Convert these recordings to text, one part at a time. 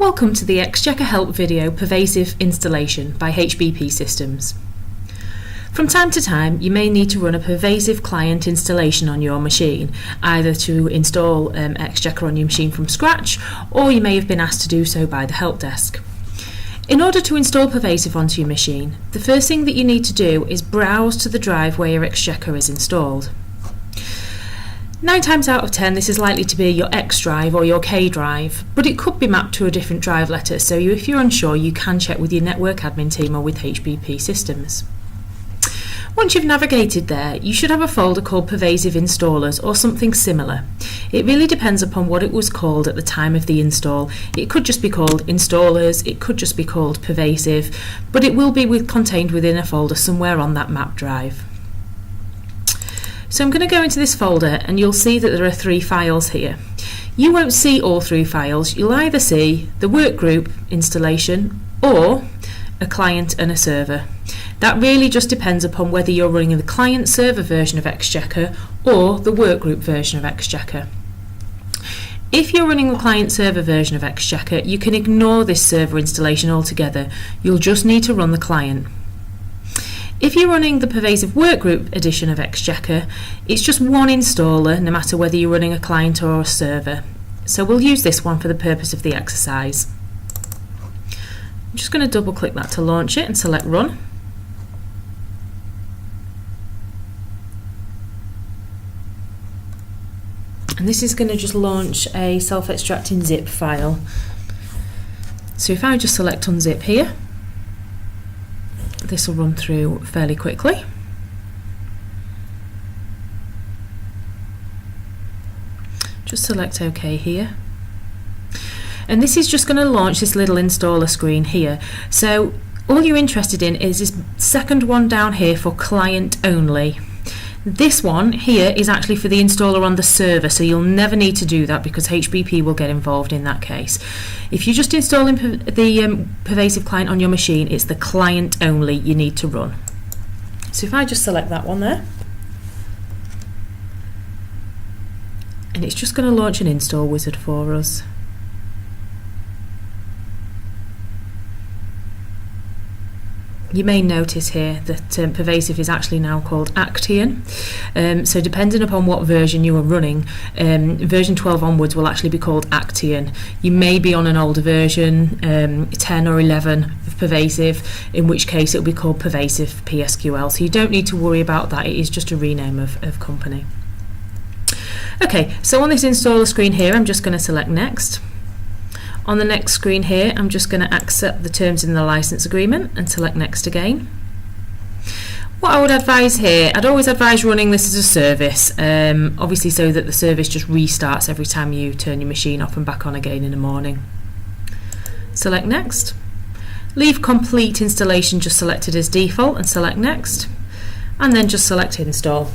Welcome to the Exchequer Help video Pervasive installation by HBP Systems. From time to time, you may need to run a Pervasive client installation on your machine, either to install Exchequer on your machine from scratch, or you may have been asked to do so by the help desk. In order to install Pervasive onto your machine, the first thing that you need to do is browse to the drive where your Exchequer is installed. 9 times out of 10 this is likely to be your X drive or your K drive, but it could be mapped to a different drive letter, so if you're unsure you can check with your network admin team or with HBP Systems. Once you've navigated there, you should have a folder called Pervasive Installers or something similar. It really depends upon what it was called at the time of the install. It could just be called Installers, it could just be called Pervasive, but it will be contained within a folder somewhere on that map drive. So I'm going to go into this folder and you'll see that there are 3 files here. You won't see all 3 files. You'll either see the workgroup installation or a client and a server. That really just depends upon whether you're running the client server version of Exchequer or the workgroup version of Exchequer. If you're running the client server version of Exchequer, you can ignore this server installation altogether. You'll just need to run the client. If you're running the Pervasive Workgroup edition of Exchequer, it's just one installer no matter whether you're running a client or a server. So we'll use this one for the purpose of the exercise. I'm just going to double click that to launch it and select Run. And this is going to just launch a self-extracting zip file. So if I just select Unzip here, this will run through fairly quickly. Just select OK here. And this is just going to launch this little installer screen here. So all you're interested in is this second one down here for client only. This one here is actually for the installer on the server, so you'll never need to do that because HBP will get involved in that case. If you're just installing the Pervasive client on your machine, it's the client only you need to run. So if I just select that one there, and it's just going to launch an install wizard for us. You may notice here that Pervasive is actually now called Actian. So depending upon what version you are running, version 12 onwards will actually be called Actian. You may be on an older version, 10 or 11 of Pervasive, in which case it will be called Pervasive PSQL. So you don't need to worry about that, it is just a rename of company. Okay, so on this installer screen here, I'm just going to select Next. On the next screen here, I'm just going to accept the terms in the license agreement and select Next again. What I would advise here, I'd always advise running this as a service, obviously so that the service just restarts every time you turn your machine off and back on again in the morning. Select Next. Leave complete installation just selected as default and select Next, and then just select Install.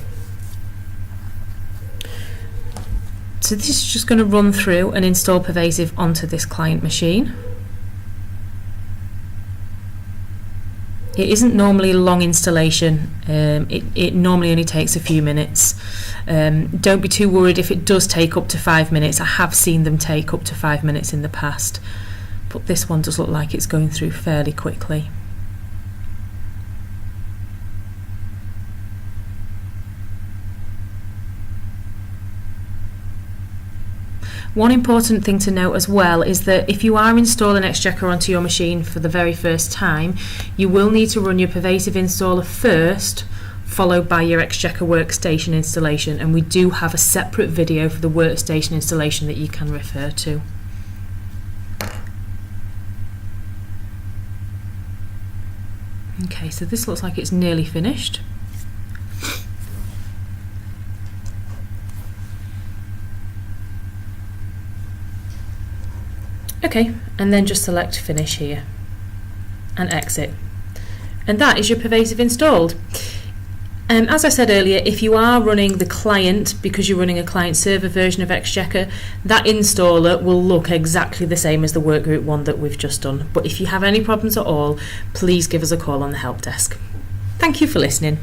So this is just going to run through and install Pervasive onto this client machine. It isn't normally a long installation, it normally only takes a few minutes. Don't be too worried if it does take up to 5 minutes. I have seen them take up to 5 minutes in the past, but this one does look like it's going through fairly quickly. One important thing to note as well is that if you are installing Exchequer onto your machine for the very first time, you will need to run your Pervasive installer first, followed by your Exchequer workstation installation, and we do have a separate video for the workstation installation that you can refer to. Okay, so this looks like it's nearly finished. Okay, and then just select Finish here and Exit. And that is your Pervasive installed. As I said earlier, if you are running the client, because you're running a client server version of Exchequer, that installer will look exactly the same as the workgroup one that we've just done. But if you have any problems at all, please give us a call on the help desk. Thank you for listening.